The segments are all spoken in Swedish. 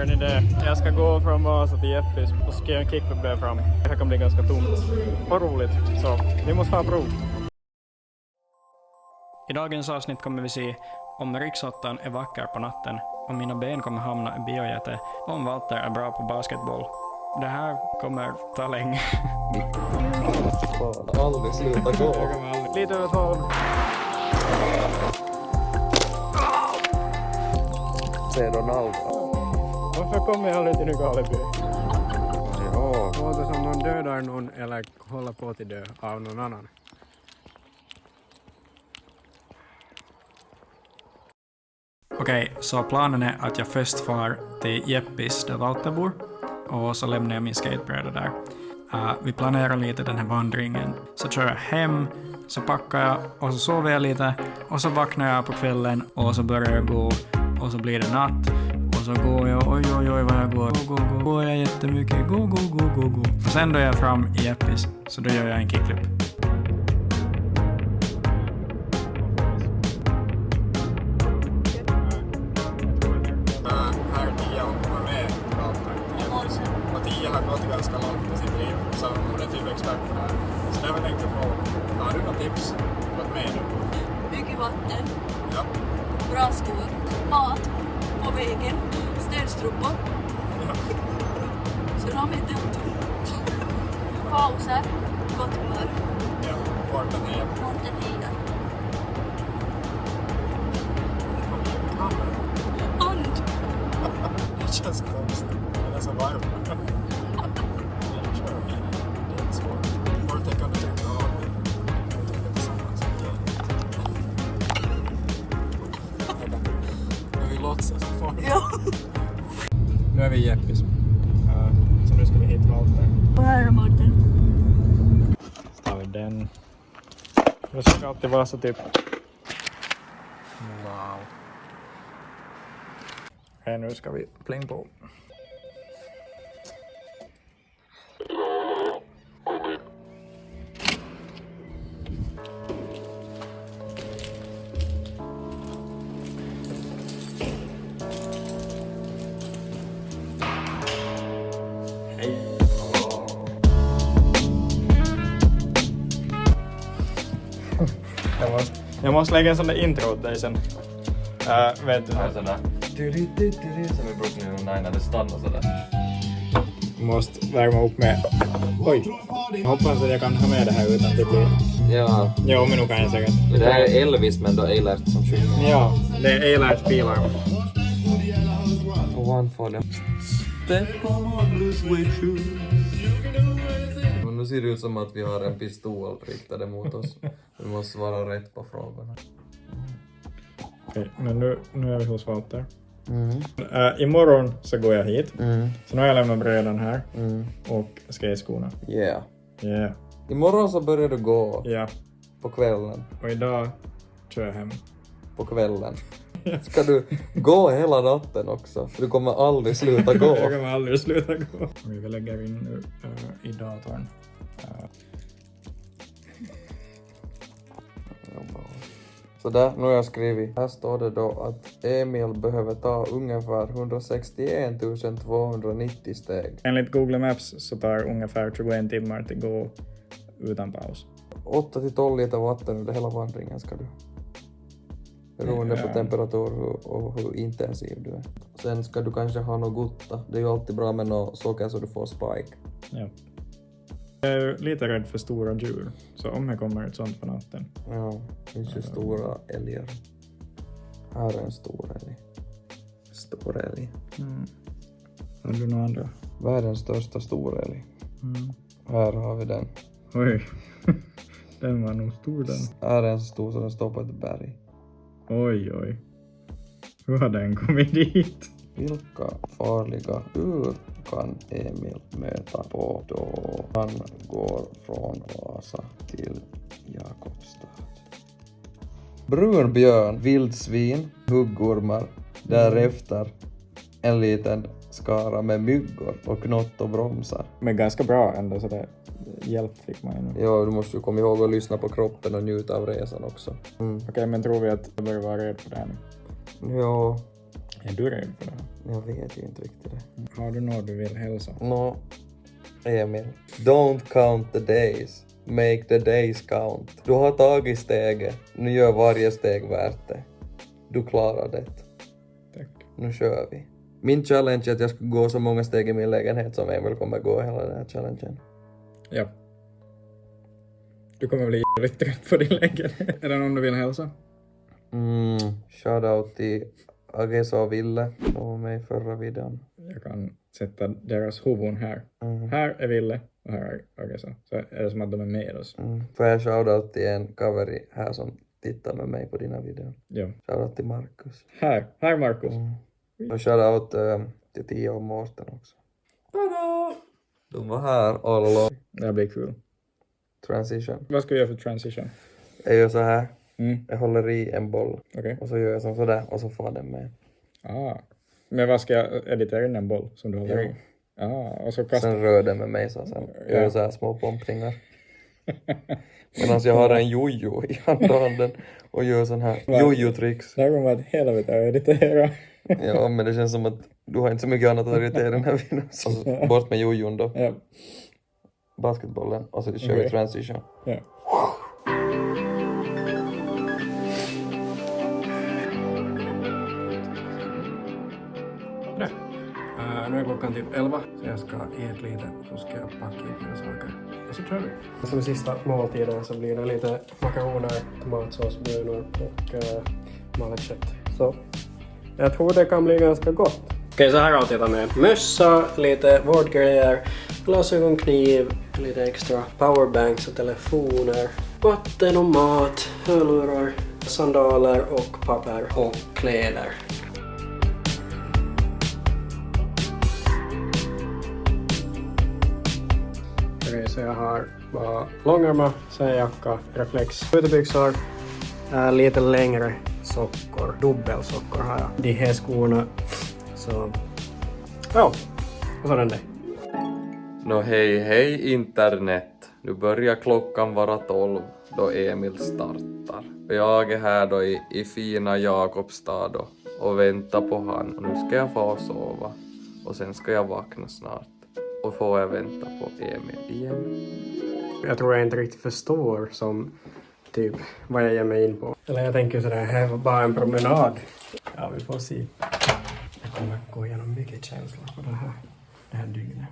Hör ni det? Jag ska gå från Vasa till Jeppis och ska göra en kickflip där fram. Det här kan bli ganska tomt och roligt, så vi måste ha prov. I dagens avsnitt kommer vi se om riksåttan är vacker på natten, om mina ben kommer hamna i biojätte och om Walter är bra på basketboll. Det här kommer ta länge. Fan, aldrig sluta gå. Lite över 12. Se Ronaldo. Varför kommer jag aldrig till Nykarleby? Ja. Det låter som någon dödar någon eller håller på till dö av någon annan. Okej, så planen är att jag först far till Jeppis där Walter bor och så lämnar jag min skatebräda där. Vi planerar lite den här vandringen. Så kör jag hem, så packar jag och så sover jag lite och så vaknar jag på kvällen och så börjar jag gå och så blir det natt och så går jag, oj vad jag går. Går jag jättemycket, gå. Och sen då är jag fram i Jeppis, så då gör jag en kickflip. Här 10 hon kommer med och 10 har gått ganska långt i sitt liv, så hon är typ expert på det här. Så därför tänkte jag fråga, har du några tips åt mig nu? Mycket vatten, Ja. bra skor, mat på vägen, stödstrumpor. Så de är dumt. Pauser, gott humör, Ja, porten hejar. porten hejdar. And! Det känns konstigt. Den är så varm. Jag kör med. Det är inte svårt. Porten kan du tänka av. Vi tänker tillsammans. Men vi låtsas fortfarande. Ja. Nu är vi i Jeppis. Så nu ska vi hit Walter. Och här är Martin. Så tar vi den. Det ska alltid vara så typ. Wow. Okej, nu ska vi pling på. Jag måste lägga en sån där intro åt dig sen. Vet du? Ja, sådär. Som vi brukar nu när det stannar sådär. Måste värma upp med... Oj! Jag hoppas att jag kan ha med det här utan att det blir... Ja, Jo, men nu kan jag säkert. det här är Elvis men då Eilert som sjunger. Ja, det är Eilarts bilar. Och han får det. Step on blues with shoes. Men nu ser det ut som att vi har en pistol riktade mot oss. Vi måste svara rätt på frågorna. Okej, men nu är vi hos Walter. Imorgon så går jag hit. Så nu har jag lämnat bröden här. Och skateskorna. Yeah. Yeah. Imorgon så börjar du gå Ja. på kvällen. Och idag kör jag hem. På kvällen. Ska du gå hela natten också? Du kommer aldrig sluta gå. Jag kommer aldrig sluta gå. Vi lägger in nu i datorn. Så där, nu har jag skrivit. Här står det då att Emil behöver ta ungefär 161 290 steg. Enligt Google Maps så tar ungefär 21 timmar till gå utan paus. 8-12 liter vatten under hela vandringen ska du. Beroende på temperatur och hur intensiv du är. Sen ska du kanske ha något gutta. Det är ju alltid bra med något socker så du får spike. Ja. Jag är lite rädd för stora djur. Så om jag kommer ett sånt på natten. Ja, det finns ju stora älgar. Här är en stor älg. Stor älg. Har du några andra? Världens största storälg. Här har vi den. Oj. Den var nog stor den. Här är en så stor som den står på ett berg. Oj. Hur har den kommit dit? Vilka farliga djur kan Emil möta på då han går från Vasa till Jakobstad? Brunbjörn, vildsvin, huggormar, därefter en liten skara med myggor och knott och bromsar. Men ganska bra ändå, så det hjälp fick man ju nu. Ja, du måste ju komma ihåg att lyssna på kroppen och njuta av resan också. Okej, men tror vi att du börjar vara rädd för det här nu? Ja, Är du rädd för det? Jag vet ju inte riktigt det. Har du något du vill hälsa? Nå, Emil. Don't count the days. Make the days count. Du har tagit steget. Nu gör varje steg värt det. Du klarar det. Tack. Nu kör vi. Min challenge är att jag ska gå så många steg i min lägenhet som Emil kommer gå hela den här challengen. Ja. Du kommer bli jävligt trött på din lägenhet. Är det någon du vill hälsa? Shoutout till Agesa och Ville. De var med i förra videon. Jag kan sätta deras huvuden här. Här är Ville och här är Agesa. Så är det som att de är med oss. Får jag shoutout till en kaveri här som tittar med mig på dina videor. Ja. Shoutout till Marcus. Här Marcus. Och shoutout till Tia och Mårten också. Tada! De var här all along. Det här blir kul. Transition. Vad ska vi göra för transition? Jag gör så här. Mm. Jag håller i en boll. Okej. Och så gör jag som sådär och så får den med. Men vad ska jag editera in en boll som du håller i? Och så kastar. Sen rör den med mig så sen gör jag så här små pumpningar. Medan jag har en jojo i andra handen och gör sån här jojo-tricks. Det här kommer att helvete att editera. Ja, men det känns som att du har inte så mycket annat att editera i den här videon. Så bort med jojon då. Ja. Basketbollen och så kör vi transition. Ja. Nu är klockan typ 11 så jag ska äta lite så ska jag packa upp mina saker och så kör vi. Som sista måltiden så blir det lite makaroner, tomatsås, bönor och malet kött. Så jag tror det kan bli ganska gott. Okej, så här har jag med mössa, lite vårdgrejer, glasögonkniv, lite extra powerbanks och telefoner, vatten och mat, hörlurar, sandaler och papper och kläder. Så jag har bara långärmad, jacka, reflex, utebyxor, lite längre sockor, dubbelsockor har jag. De här skorna, så ja, och så den där. Nå hej internet. Nu börjar klockan vara 12 då Emil startar. Och jag är här då i fina Jakobstad då, och väntar på han. Och nu ska jag få sova och sen ska jag vakna snart. Och får jag vänta på Emil igen. Jag tror jag inte riktigt förstår som typ vad jag ger mig in på. Eller jag tänker sådär, här var bara en promenad. Ja, vi får se. Jag kommer gå igenom mycket känslor på det här dygnet.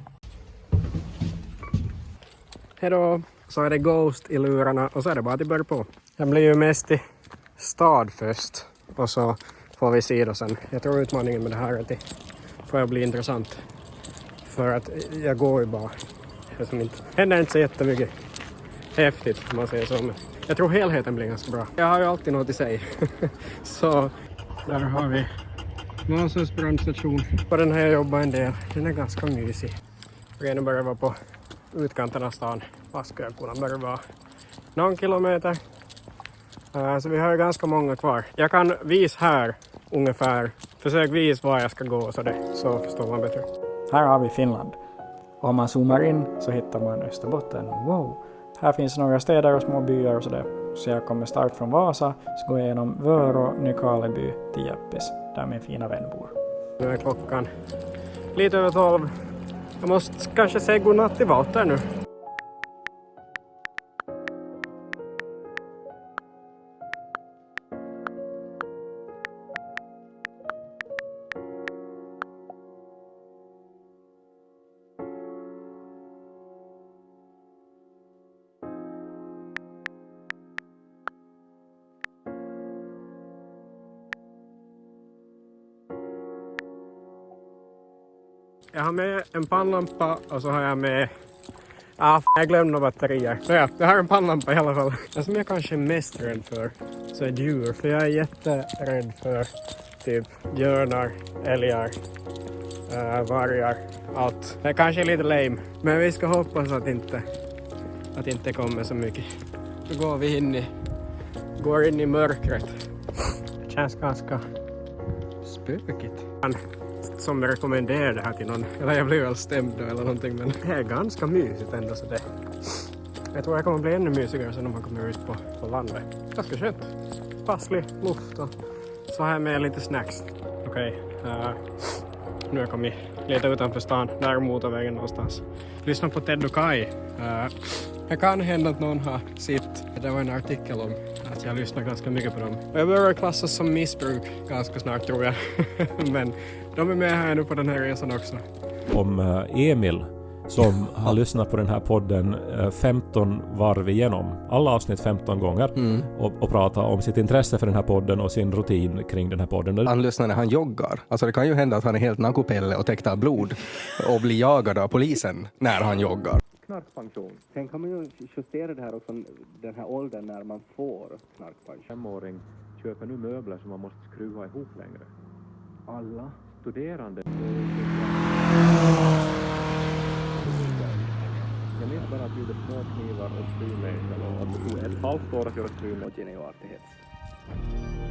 Hejdå! Så är det Ghost i lurarna och så är det bara att börja på. Jag blir ju mest i stad först och så får vi se då sen. Jag tror utmaningen med det här är att det får bli intressant. För att jag går ju bara. Det händer inte så jättemycket häftigt om man säger så. Men jag tror helheten blir ganska bra. Jag har ju alltid något i sig. Så där har vi Vasas brandstation. På den här jag jobbar en del. Den är ganska mysig. Nu börjar vara på utkanten av stan. Vad ska jag kunna börja vara? Någon kilometer. Så vi har ju ganska många kvar. Jag kan visa här ungefär. Försök visa var jag ska gå så förstår man bättre. Här har vi Finland. Och om man zoomar in så hittar man Österbotten. Wow! Här finns några städer och små byar och sådär. Så jag kommer start från Vasa, så går jag genom Vörå, Nykarleby till Jeppis, där min fina vän bor. Nu är klockan lite över 12. Jag måste kanske säga godnatt till Walter nu. Jag har med en pannlampa och så har jag med... jag glömde batterier. Så ja, jag har en pannlampa i alla fall. Det som jag kanske är mest rädd för så är djur. För jag är jätterädd för typ björnar, älgar, vargar, allt. Det är kanske lite lame. Men vi ska hoppas att inte kommer så mycket. Så går in i mörkret. Det känns ganska spökigt. Som rekommenderar det här till någon. Eller jag blir väl stämd eller någonting. Men det är ganska mysigt ändå så det. Jag tror jag kommer bli ännu mysigare sen när man kommer ut på landet. Ganska skönt. Passlig luft och så har jag med lite snacks. Okej. Nu har jag kommit lite utanför stan, där motorvägen någonstans. Lyssna på Ted och Kai. Det kan hända att någon har sett, det var en artikel om att jag lyssnar ganska mycket på dem. Och jag börjar klassas som missbruk ganska snart tror jag. Men de är med här nu på den här resan också. Om Emil som har lyssnat på den här podden 15 varv igenom. Alla avsnitt 15 gånger. Och pratar om sitt intresse för den här podden och sin rutin kring den här podden. Han lyssnar när han joggar. Alltså det kan ju hända att han är helt nakupelle och täckt av blod och blir jagad av polisen när han joggar. Knarkpension. Sen kan man ju justera det här också, den här åldern när man får knarkpension. 5-åring köper nu möbler som man måste skruva ihop längre. Alla. Studerande. Jag minns bara att vi gjorde småknivar och styrmejsel och att det tog ett halvt år att göra styrmejsel. Det är ju artighets.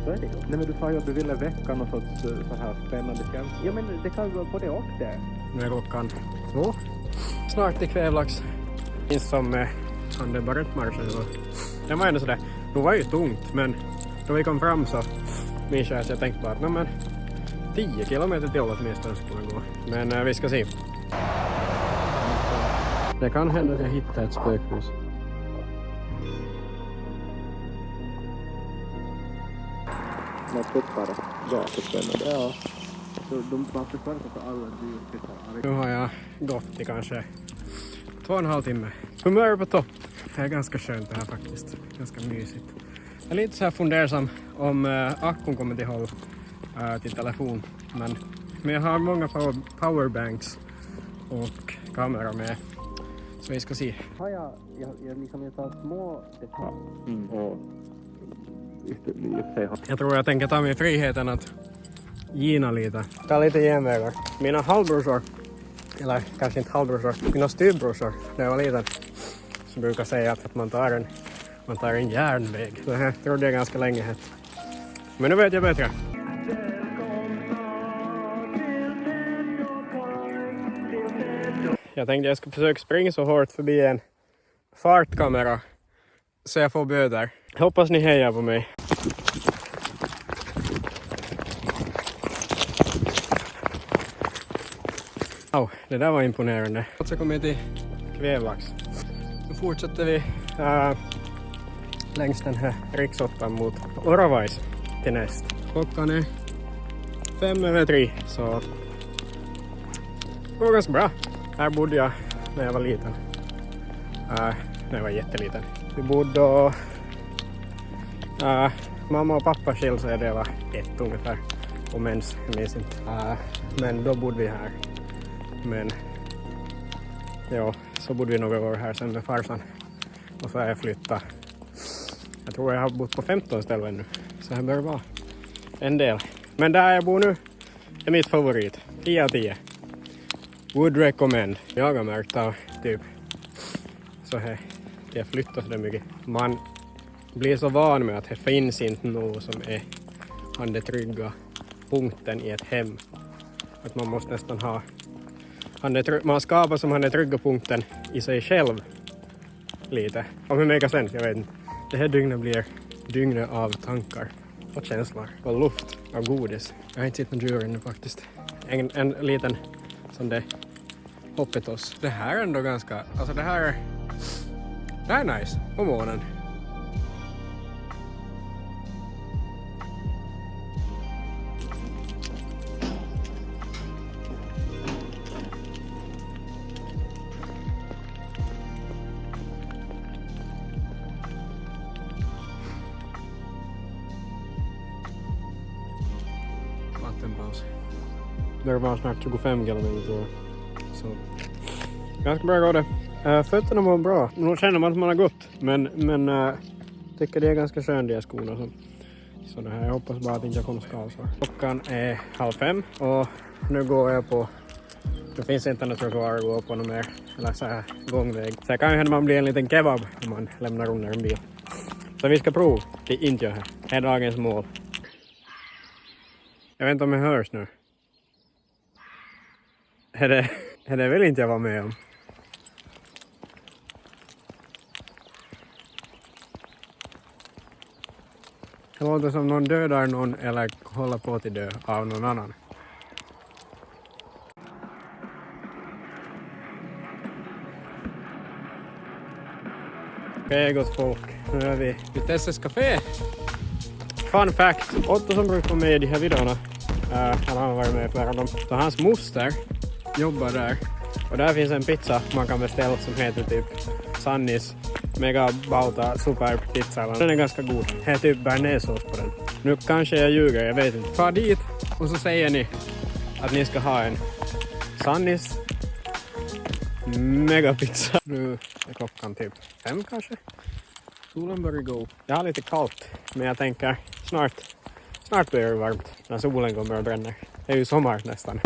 Så är det ju. Nej men du sa ju att du ville väcka någon sorts så här spännande känsla. Ja men det kan ju vara både och det. Nu är klockan 2. Snart till kvävlax. Minns som Sandöbergsmarschen. Det var ändå sådär. Det var ju tungt men då vi kom fram så minns jag att jag tänkte bara att men 10 kilometer till åtminstone skulle gå. Men vi ska se. Det kan hända att jag hittar ett spökhus. Man stoppar gatuspännet. Ja. Så de bara försvarar för alla djur. Nu har jag gått i kanske 2,5 timme. Humör på topp. Det är ganska skönt det här faktiskt. Ganska mysigt. Jag är lite så här fundersam om akkun kommer till håll till telefon. Men jag har många powerbanks och kamera med. Så vi ska se. Har jag tar små detaljer. Och Jag tror jag tänker ta mig friheten att gina lite. Ta lite genvägar. Mina halvbrorsor, eller kanske inte halvbrorsor, mina styvbrorsor när jag var liten så brukar säga att man tar en järnväg. Så här trodde jag ganska länge hett. Men nu vet jag bättre. Jag tänkte jag skulle försöka springa så hårt förbi en fartkamera så jag får böter. Hoppas ni hejar på mig. Det där var imponerande. Så kommer vi till kvävlax. Nu fortsätter vi längs den här riksåttan mot Oravais till näst. Klockan är 2:05 så det var ganska bra. Här bodde jag när jag var liten. När jag var jätteliten. Vi bodde och mamma och pappa skilde sig det var 1 ungefär. Om ens, jag minns inte. Men då bodde vi här. Men ja, så bodde vi några år här sen med farsan. Och så har jag flyttat. Jag tror jag har bott på 15 ställen nu. Så här bör det vara en del. Men där jag bor nu är mitt favorit. 10 av 10. Would recommend. Jag har märkt av typ så här. Jag flyttar så där mycket. Man blir så van med att det finns inte något som är den trygga punkten i ett hem. Att man måste nästan ha man skapar som den trygga punkten i sig själv lite. Om hur mycket sens, jag vet inte. Det här dygnet blir dygnet av tankar och känslor och luft och godis. Jag har inte sett någon djur ännu faktiskt. En liten sån där hoppet oss. Det här är ändå ganska, alltså det här är nice på månen. Vattenpaus. Det var snart 25 kilometer. Så ganska bra går det. Fötterna mår bra. Nu känner man att man har gått. Men tycker det är ganska skönt de här skorna. Så det här, jag hoppas bara att inte jag kommer skavsår. Klockan är 4:30 och nu går jag på. Det finns inte något trottoar att gå på något mer. Eller så här gångväg. Så det kan ju hända man blir en liten kebab om man lämnar under en bil. Så vi ska prova. Det är inte jag här. Det är dagens mål. Jag vet inte om jag hörs nu. Det vill inte jag vara med om. Det låter som någon dödar någon eller håller på att dö av någon annan. Okej, gott folk. Nu är vi i Tesses Café. Fun fact. Otto som brukar vara med i de här videorna. Han har varit med i flera av dem. Så hans moster jobbar där. Och där finns en pizza man kan beställa som heter typ Sannis Mega Bauta Super Pizza. Den är ganska god. Det är typ bearnaisesås på den. Nu kanske jag ljuger, jag vet inte. Far dit och så säger ni att ni ska ha en Sannis Mega Pizza. Nu är klockan typ 5 kanske. Solen börjar gå. Jag har lite kallt, men jag tänker snart blir det varmt när solen kommer och bränner. Det är ju sommar nästan.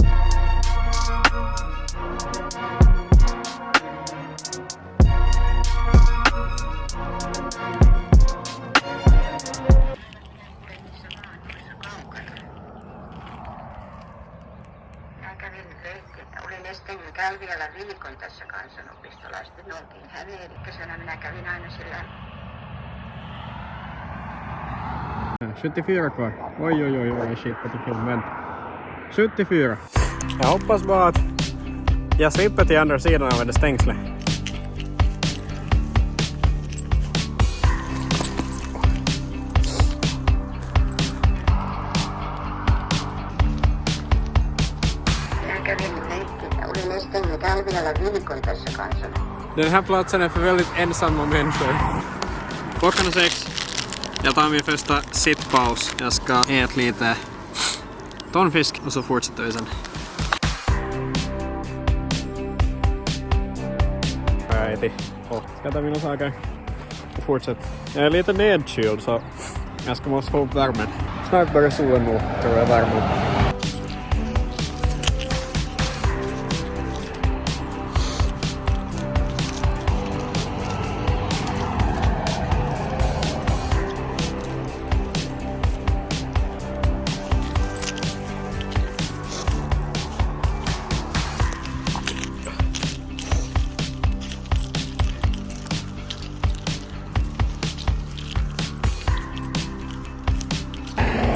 Olin Estelin Kälviällä viikon tässä kansanopistolaisten oltiin Hämeenlikkasena. Minä kävin aina sillä 74 kvar. Oj, shit på till filmen. 74. Jag hoppas bara att jag slipper till andra sidan av det stängslet. Olin Estelin Kälviällä viikon tässä kansana. Den här platsen är för väldigt ensamma människor. Klockan är 6. Jag tar min första sittpaus. Jag ska äta lite tonfisk och så fortsätter vi sen. Jag äter och ska ta mina saker och fortsätta. Jag är lite nedkyld så jag måste få upp värmen. Snart börjar solen nog, tror jag, värma upp.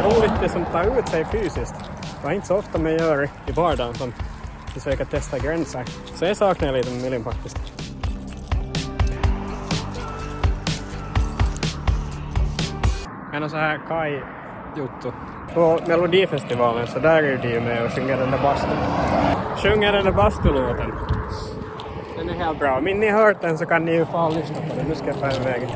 Roligt det som tar ut sig fysiskt. Det var inte så ofta man gör i vardagen som försöker testa gränser. Så jag saknar lite med Milin faktiskt. En så här kaj-juttu. På Melodifestivalen så där är de med och sjunger den där bastulåten. Den är helt bra. Om ni har hört den så kan ni ju få lyssna på den. Nu ska jag ta en väg.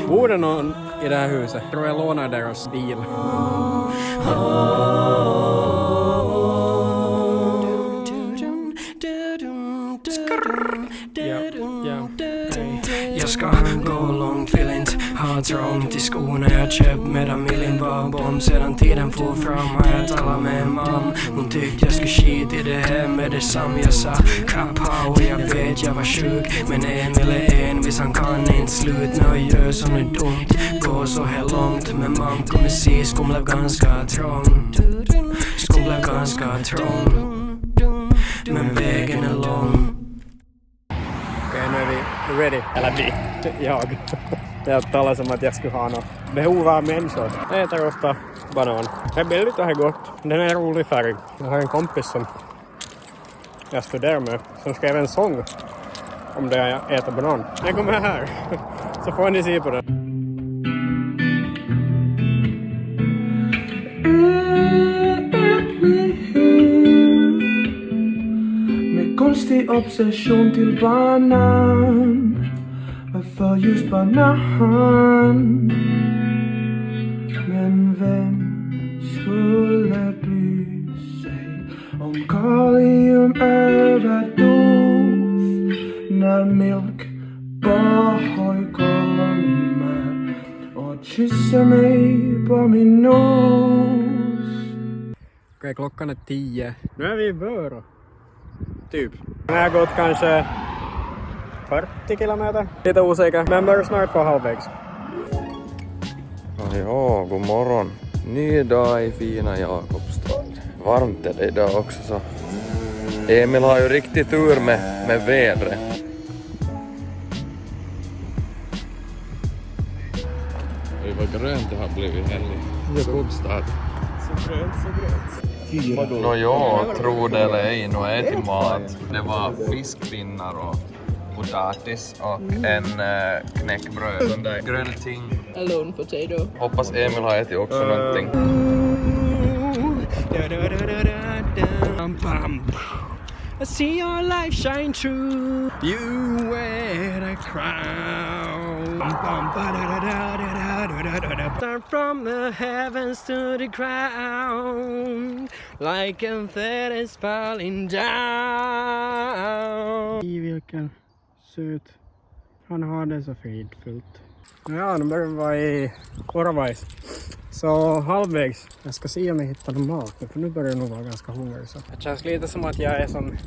Bor det någon i det här huset? Jag tror jag lånar deras bil. Jag ska gå långt, vill inte ha trångt i skorna jag köpt medan Milin var bomb. Sedan tiden får fram har jag talat med mam. Hon tyckte jag skulle skit i det här med detsamma. Jag sa kappa och jag vet jag var sjuk. Men Emil är envis, han kan inte sluta och gör som är dumt. Gå så här långt, men mam kommer se skon blev ganska trång. Skon blev ganska trång. Men vägen är lång. Okej, nu är vi ready. Eller vi. Jag. Jag talar som att jag skulle ha något behov av människor. Jag äter ofta banan. Det är billigt och det är gott. Den är rolig färg. Jag har en kompis som jag studerar med som skrev en sång om det jag äter banan. Den kommer här. Så får ni se på den. Med konstig obsession till banan. Varför just banan? Men vem skulle bry sig om kaliumöverdos när milk boy kommer och kysser mig på min nos? Okej, klockan är 10. Nu är vi i Vörå. Typ. Nu har jag gått kanske 40 kilometer. Lite osäker, men börjar snart på halvvägs. Ja, god morgon. Ny dag i fina Jakobstrand. Varmt är det idag också så. Emil har ju riktigt tur med vädret. Oj, vad grönt det har blivit här i Skogstad. Så grönt. Nå jag tror det eller ej, nu är till mat. Det var fiskpinnar och potatis och en knäckbröd. Sån där grön ting. Alone potato. Hoppas Emil har ätit också någonting. I see your life shine through. You wear the crown. Start from the heavens to the ground, like a feather is falling down. Vilken söt. Han har det så fridfullt. Ja, nu börjar vi vara i Orvais. Så halvvägs. Jag ska se om jag hittar någon mat nu, för nu börjar jag nog vara ganska hungrig. Så. Det känns lite som att jag är som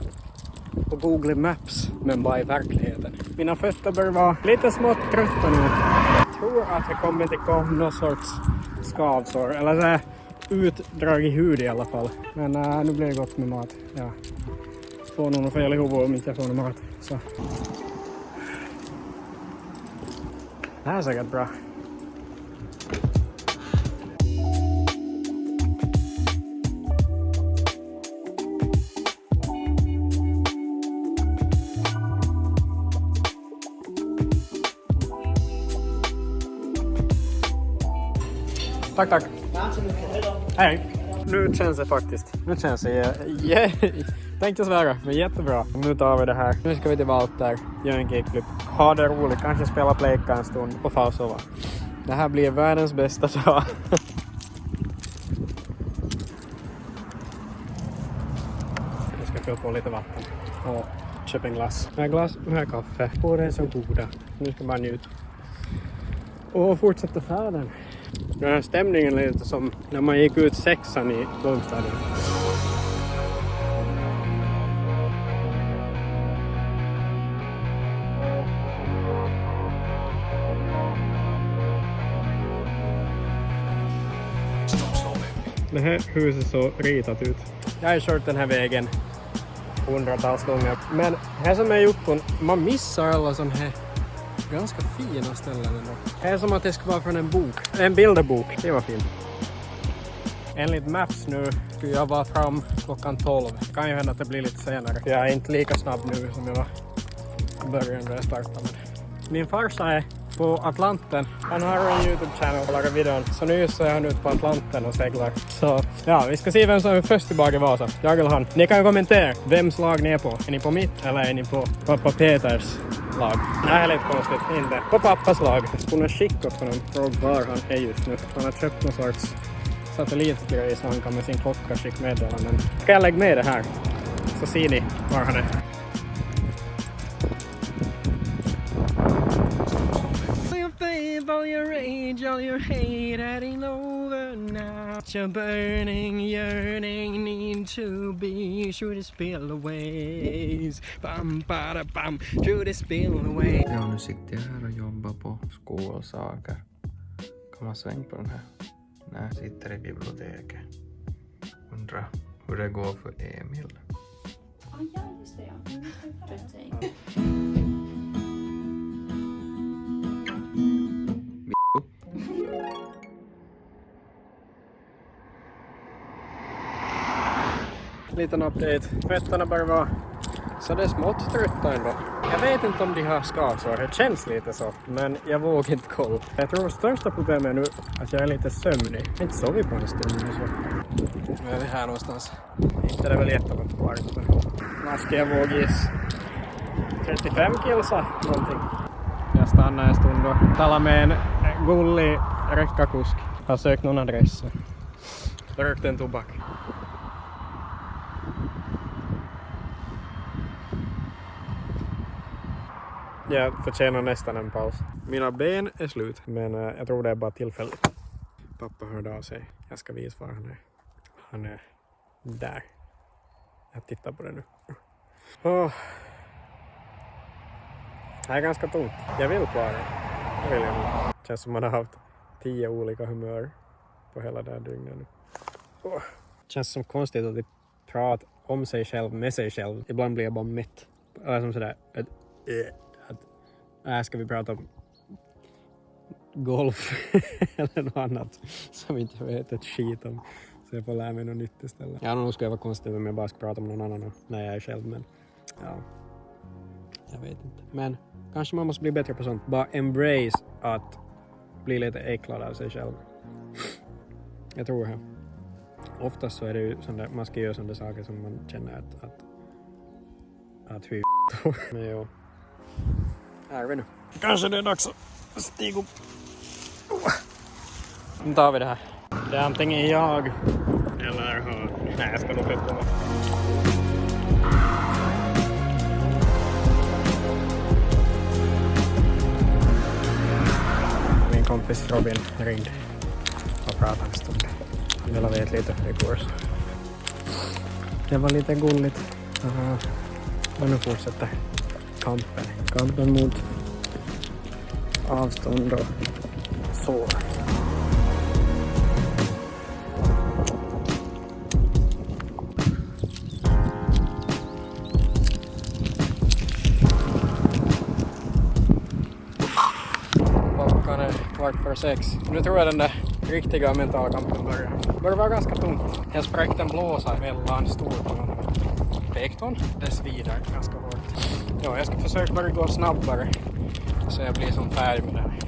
på Google Maps, men bara i verkligheten. Mina fötter börjar vara lite smått trötta nu. Jag tror att jag kommer till någon sorts skavsår, eller så här utdrag i hud i alla fall. Men nu blir det gott med mat. Ja. Får någon fel i huvudet om inte jag får någon mat. Så. Det här är säkert bra. Tack. Hej. Nu känns det faktiskt. Nu känns det tänkte svära, men jättebra. Nu tar vi det här. Nu ska vi till Walter, göra en kickflip. Ha det roligt, kanske spela Playka en stund och få sova. Det här blir världens bästa dag. Jag ska fylla på lite vatten och köpa en glass. Här glas och här kaffe. Båda är så goda. Nu ska man njuta. Och fortsätta färden. Den här stämningen är lite som när man gick ut 6:an i lågstadiet. Det här huset så ritat ut. Jag har kört den här vägen hundratals gånger. Men här som jag gjort på, man missar alla sån här ganska fina ställen ändå. Det är som att det ska vara från en bok. En bilderbok. Det var fint. Enligt Maps nu skulle jag vara fram klockan 12. Det kan ju hända att det blir lite senare. Jag är inte lika snabb nu som jag var i början när jag startade. Min farsa är på Atlanten. Han har en YouTube-channel och lagar videon. Så nu så är han ute på Atlanten och seglar. Så ja, vi ska se vem som är först tillbaka i Vasa. Jag eller han. Ni kan ju kommentera vems lag ni är på. Är ni på mitt eller är ni på pappa Peters lag? Det här är lite konstigt. Inte på pappas lag. Jag skulle skicka åt honom från var han är just nu. Han har köpt någon sorts satellitgrej så han kan med sin klocka skicka meddelanden. Ska jag lägga med det här så ser ni var han är. All your rage, all your hate, that ain't over now. Your burning yearning need to be through the spillways. Bam, bada, bam, through the spillways. Ja, nu sitter jag här och jobbar på skolsaker. Kan man svänga på den här? När jag sitter i biblioteket. Undrar hur det går för Emil. Ja, just det. Liten update. Fötterna börjar vara så det är smått trötta ändå. Jag vet inte om de har skavsår. Det känns lite så. Men jag vågar inte kolla. Jag tror största problemet är nu att jag är lite sömnig. Jag har inte sovit på en stund. Så. Nu är vi här någonstans. Inte det är väl jättelångt kvar. Vad ska jag våga giss? 35 kilsa någonting. Jag stannar en stund och talar med en gullig räckakusk. Har sökt någon adress. Rökt en tobak. Jag förtjänar nästan en paus. Mina ben är slut, men jag tror det är bara tillfälligt. Pappa hörde av sig. Jag ska visa var han är. Han är där. Jag tittar på det nu. Det är ganska tomt. Jag vill kvar det. Det vill jag nog. Det känns som man har haft 10 olika humör på hela det här dygnet nu. Det känns som konstigt att de pratar om sig själv, med sig själv. Ibland blir jag bara mätt. Eller som sådär. Ska vi prata om golf eller något annat som inte jag vet ett skit om. Så jag får lära mig något nytt istället. Ja, nog skulle jag vara konstigt om jag bara ska prata med någon annan när jag är själv, men ja, jag vet inte. Men kanske man måste bli bättre på sånt. Bara embrace att bli lite äcklad av sig själv. Jag tror det. Oftast så är det ju sådär, man ska göra sådana saker som man känner att fy. Men jo. Här är vi nu. Kanske det är dags att stiga upp. Nu tar vi det här. Det är antingen jag eller hon. Nej, jag ska nog peppa mig. Min kompis Robin ringde och pratade en stund. Jag ville veta lite hur det går. Det var lite gulligt. Men nu fortsätter kampen. Kampen mot avstånd och sår. Klockan är 5:15. Nu tror jag den där riktiga mentala kampen börjar. Det börjar vara ganska tungt. Jag spräckte en blåsa mellan stortån och pektorn. Det svider ganska hårt. Ja, jag ska försöka bara gå snabbare så jag blir som färdig med det här.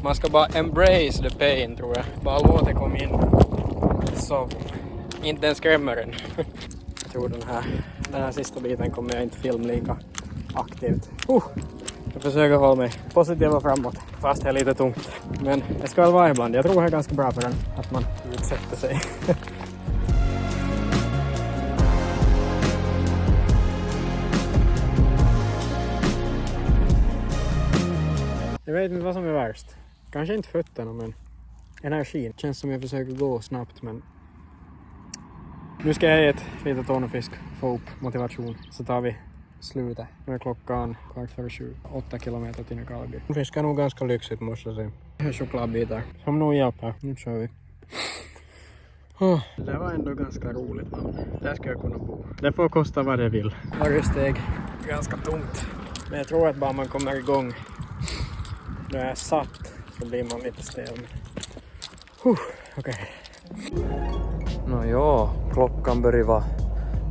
Man ska bara embrace the pain, tror jag. Bara låta det komma in. Så inte den skrämmer en. Jag tror den här sista biten kommer jag inte filma lika aktivt. Jag försöker hålla mig positiv och framåt, fast det är lite tungt. Men det ska väl vara ibland. Jag tror jag är ganska bra på den, att man utsätter sig. Jag vet inte vad som är värst. Kanske inte fötterna, men energin. Det känns som jag försöker gå snabbt, men nu ska jag äta lite tonfisk, få upp motivation. Så tar vi slutet. Nu är klockan 6:15. 8 kilometer till Nykarleby. Fisk är nog ganska lyxigt, måste jag säga. Det är chokladbitar som nog hjälper. Nu kör vi. Det var ändå ganska roligt. Där ska jag kunna bo. Det får kosta vad det vill. Varje steg är ganska tungt. Men jag tror att bara man kommer igång. När jag är satt så blir man lite stel. Okej. Ja, klockan börjar vara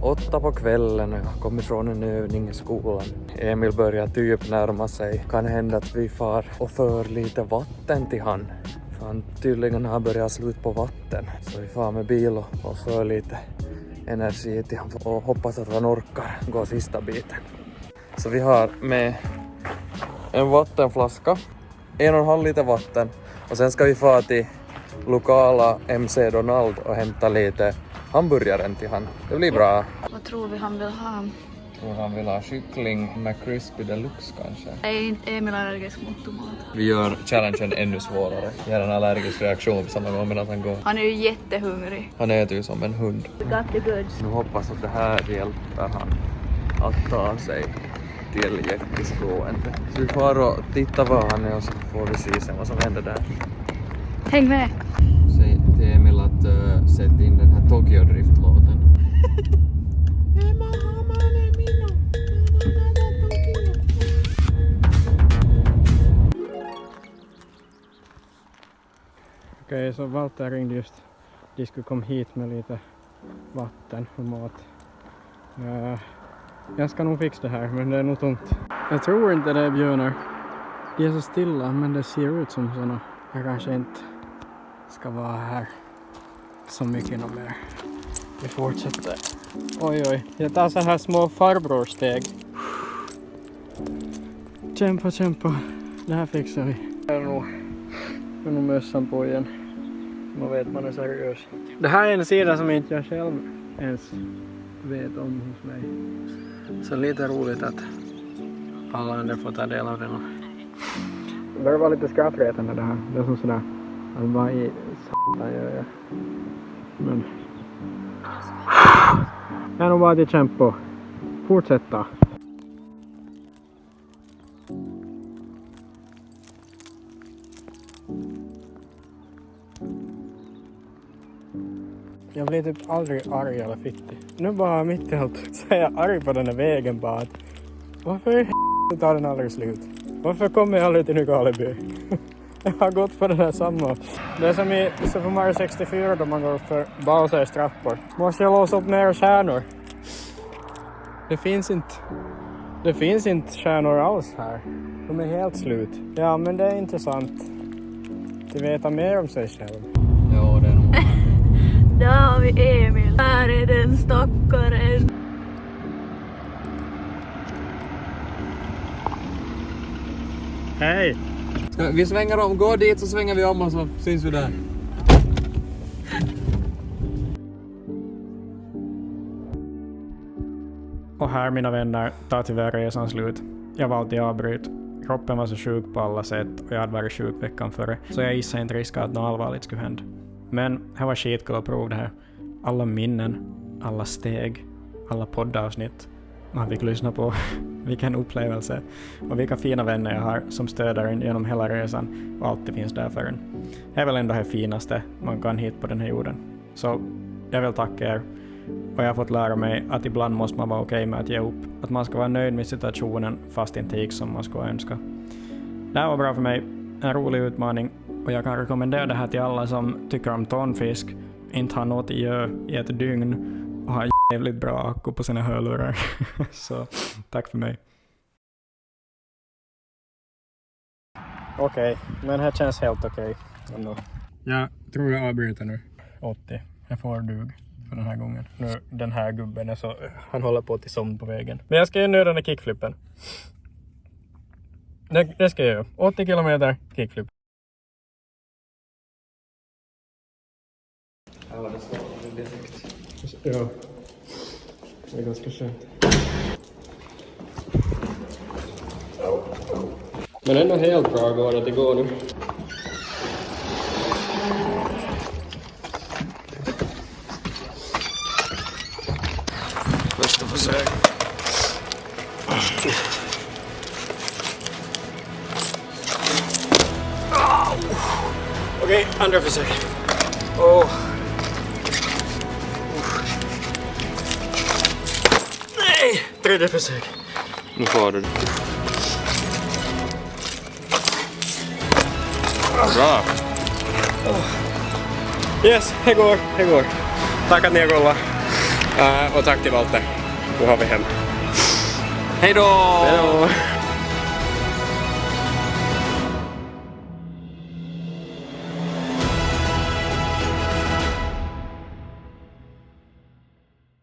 8 på kvällen och jag kom ifrån en övning i skolan. Emil börjar typ närma sig. Kan hända att vi far och för lite vatten till han. För han tydligen har börjat slut på vatten. Så vi far med bil och för lite energi till han och hoppas att han orkar gå sista biten. Så vi har med en vattenflaska, 1,5 liter vatten, och sen ska vi fara till lokala MC Donald och hämta lite hamburgaren till han. Det blir bra. Vad tror vi han vill ha? Och han vill ha kyckling med crispy deluxe kanske. Är inte Emil allergisk mot tomat? Vi gör challengen ännu svårare. Vi har en allergisk reaktion på samma gång medan han går. Han är ju jättehungrig. Han äter ju som en hund. We got the goods. Nu hoppas att det här hjälper han att ta sig till jättesgående. Så vi får och titta var han är och så får vi se sen vad som händer där. Häng med! Säg till Emil att sätta in den här Tokyo Drift-låten. Okej, så Walter ringde just. De skulle komma hit med lite vatten och mat. Jag ska nog fixa det här, men det är nog tungt. Jag tror inte det är björnar. De är så stilla, men det ser ut som såna. Jag kanske inte ska vara här så mycket nog mer. Vi fortsätter. Oj, jag tar så här små farbrorsteg. Kämpa. Det här fixar vi. Jag är nog mössan på igen. Man vet man är seriös. Det här är en sida som inte jag själv ens vet om hos mig. Så lite roligt att alla andra får ta del av det. Det börjar vara lite skrattretande det här. Det är som sådär. Att vad i s***an gör jag? Men jag är nog bara att kämpa. Fortsätta. Jag blir typ aldrig arg eller fittig. Nu bara mitt i allt så är jag arg på den här vägen bara att varför tar den aldrig slut? Varför kommer jag aldrig till Nykarleby? Jag har gått på den här samma. Det är som i Super Mario 64 då man går upp för Bowsers trappor. Måste jag låsa upp mer stjärnor? Det finns inte stjärnor alls här. De är helt slut. Ja, men det är intressant. Att veta mer om sig själv. Ja, det är nog. Där har vi Emil. Här är den stackaren. Hej! Vi svänger om, gå dit så svänger vi om och så syns vi där. Och här, mina vänner, tar tyvärr resan slut. Jag valde att avbryta. Kroppen var så sjuk på alla sätt och jag hade varit sjuk veckan före. Så jag gissade inte riska att något allvarligt skulle hända. Men det var skitkul att prova det här. Alla minnen, alla steg, alla poddavsnitt man fick lyssna på. Vilken upplevelse. Och vilka fina vänner jag har som stöder en genom hela resan och alltid finns där för en. Det är väl ändå det finaste man kan hitta på den här jorden. Så jag vill tacka er. Och jag har fått lära mig att ibland måste man vara okej med att ge upp. Att man ska vara nöjd med situationen fast inte gick som man skulle önska. Det här var bra för mig. En rolig utmaning. Och jag kan rekommendera det här till alla som tycker om tonfisk, inte har något i ett dygn och har jävligt bra akku på sina hörlurar. Så tack för mig. Okej, men här känns helt okej. Jag tror jag avbryter nu. 80. Jag får dug för den här gången. Nu, den här gubben är så... Han håller på till somn på vägen. Men jag ska ju nu den här kickflippen. Det ska jag göra. 80 kilometer kickflip. Ja, det står direkt. Ja. Det är ganska skönt. Men ändå helt bra går det går nu. Första försök. Okej, andra försök. Nej! Tredje försök. Nu får du det. Bra! Yes, det går. Tack att ni har kollat. Och tack till Walter. Nu har vi hem. Hej då! Hej då!